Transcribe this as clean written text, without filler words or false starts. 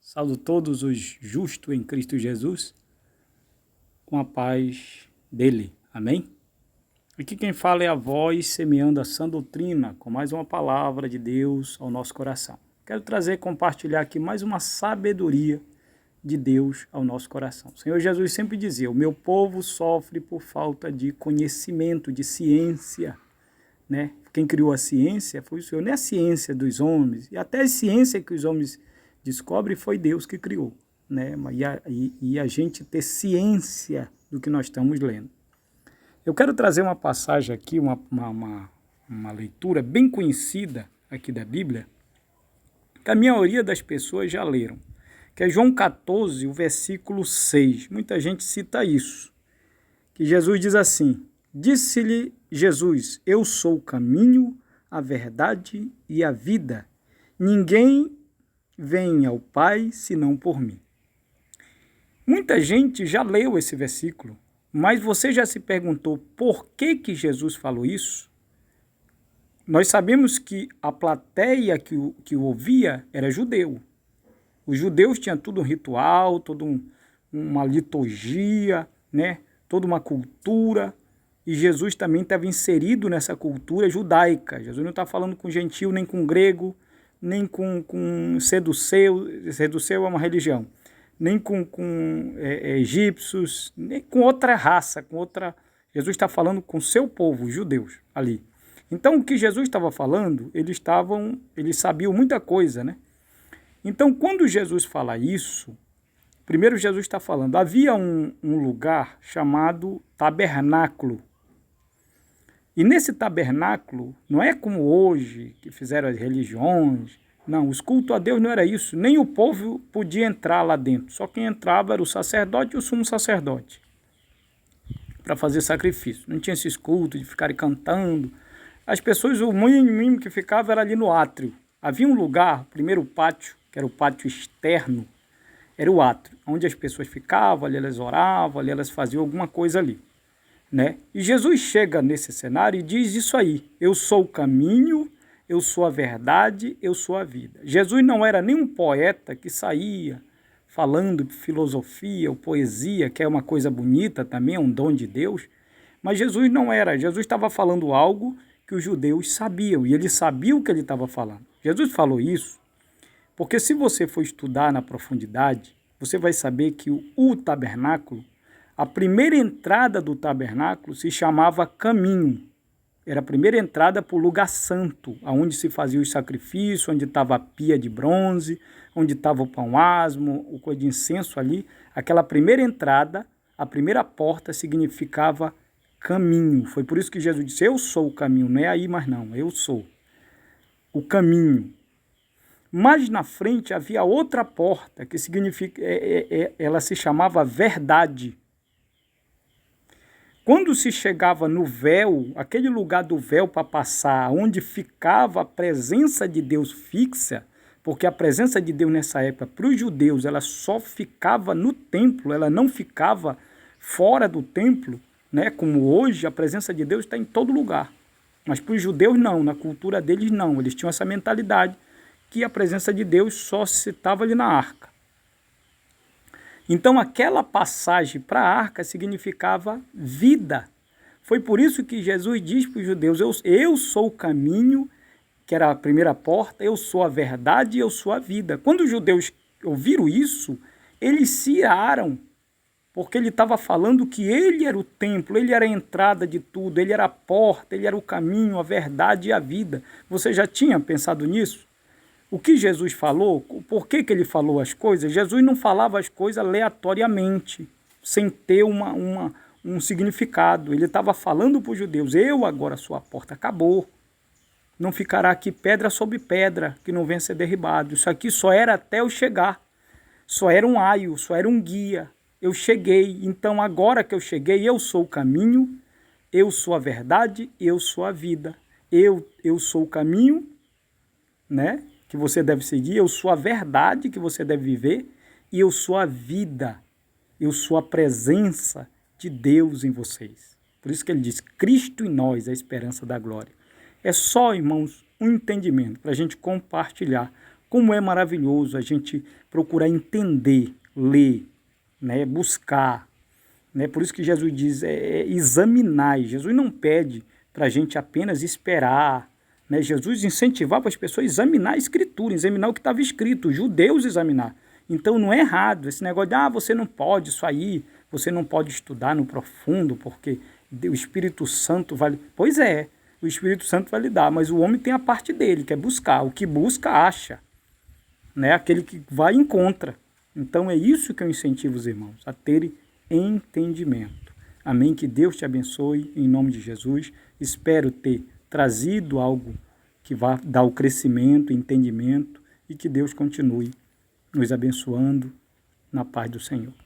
Saúdo todos os justos em Cristo Jesus, com a paz dele. Amém? Aqui quem fala é a voz semeando a sã doutrina, com mais uma palavra de Deus ao nosso coração. Quero compartilhar aqui mais uma sabedoria de Deus ao nosso coração. O Senhor Jesus sempre dizia: o meu povo sofre por falta de conhecimento, de ciência, né? Quem criou a ciência foi o Senhor, não é a ciência dos homens, e até a ciência que os homens descobrem foi Deus que criou, né? E a gente ter ciência do que nós estamos lendo. Eu quero trazer uma passagem aqui, uma leitura bem conhecida aqui da Bíblia, que a maioria das pessoas já leram, que é João 14, o versículo 6. Muita gente cita isso, que Jesus diz assim: disse-lhe Jesus, eu sou o caminho, a verdade e a vida. Ninguém vem ao Pai senão por mim. Muita gente já leu esse versículo, mas você já se perguntou por que Jesus falou isso? Nós sabemos que a plateia que o ouvia era judeu. Os judeus tinham todo um ritual, toda uma liturgia, né? Toda uma cultura, e Jesus também estava inserido nessa cultura judaica. Jesus não está falando com gentil, nem com grego, nem com seduceu é uma religião, nem com egípcios, nem com outra raça, Jesus está falando com seu povo, os judeus, ali. Então, o que Jesus estava falando, eles sabiam muita coisa, né? Então, quando Jesus fala isso, primeiro Jesus está falando, havia um lugar chamado tabernáculo. E nesse tabernáculo, não é como hoje, que fizeram as religiões, não, os cultos a Deus não era isso, nem o povo podia entrar lá dentro, só quem entrava era o sacerdote e o sumo sacerdote, para fazer sacrifício. Não tinha esses cultos de ficarem cantando. As pessoas, o mínimo que ficava era ali no átrio. Havia um lugar, primeiro o pátio, que era o pátio externo, era o átrio, onde as pessoas ficavam, ali elas oravam, ali elas faziam alguma coisa ali, né? E Jesus chega nesse cenário e diz isso aí: eu sou o caminho, eu sou a verdade, eu sou a vida. Jesus não era nem um poeta que saía falando de filosofia ou poesia, que é uma coisa bonita também, é um dom de Deus, mas Jesus não era. Jesus estava falando algo que os judeus sabiam, e ele sabia o que ele estava falando. Jesus falou isso porque, se você for estudar na profundidade, você vai saber que o tabernáculo, a primeira entrada do tabernáculo se chamava caminho. Era a primeira entrada para o lugar santo, onde se fazia os sacrifícios, onde estava a pia de bronze, onde estava o pão asmo, o coisa de incenso ali. Aquela primeira entrada, a primeira porta, significava caminho. Foi por isso que Jesus disse: eu sou o caminho, não é aí mais não, eu sou o caminho. Mais na frente havia outra porta, que significa, ela se chamava verdade. Quando se chegava no véu, aquele lugar do véu para passar, onde ficava a presença de Deus fixa, porque a presença de Deus nessa época, para os judeus, ela só ficava no templo, ela não ficava fora do templo, né? Como hoje, a presença de Deus está em todo lugar. Mas para os judeus não, na cultura deles não, eles tinham essa mentalidade que a presença de Deus só se estava ali na arca. Então, aquela passagem para a arca significava vida. Foi por isso que Jesus diz para os judeus: eu sou o caminho, que era a primeira porta, eu sou a verdade e eu sou a vida. Quando os judeus ouviram isso, eles se iraram, porque ele estava falando que ele era o templo, ele era a entrada de tudo, ele era a porta, ele era o caminho, a verdade e a vida. Você já tinha pensado nisso? O que Jesus falou, por que ele falou as coisas? Jesus não falava as coisas aleatoriamente, sem ter um significado. Ele estava falando para os judeus: eu agora sou a porta, acabou. Não ficará aqui pedra sobre pedra, que não venha a ser derribado. Isso aqui só era até eu chegar. Só era um aio, só era um guia. Eu cheguei, então agora que eu cheguei, eu sou o caminho, eu sou a verdade, eu sou a vida. Eu sou o caminho, né, que você deve seguir, eu sou a verdade que você deve viver, e eu sou a vida, eu sou a presença de Deus em vocês. Por isso que ele diz: Cristo em nós, a esperança da glória. É só, irmãos, um entendimento para a gente compartilhar Como é maravilhoso a gente procurar entender, ler, né, buscar. Né? Por isso que Jesus diz, examinar. Jesus não pede para a gente apenas esperar. Né? Jesus incentivava as pessoas a examinar a Escritura, examinar o que estava escrito, os judeus examinar. Então não é errado esse negócio de, você não pode isso aí, você não pode estudar no profundo, porque o Espírito Santo vai... Pois é, o Espírito Santo vai lhe dar, mas o homem tem a parte dele, que é buscar. O que busca, acha. Né? Aquele que vai, encontra. Então é isso que eu incentivo os irmãos, a terem entendimento. Amém? Que Deus te abençoe, em nome de Jesus. Espero ter trazido algo que vá dar o crescimento, entendimento, e que Deus continue nos abençoando na paz do Senhor.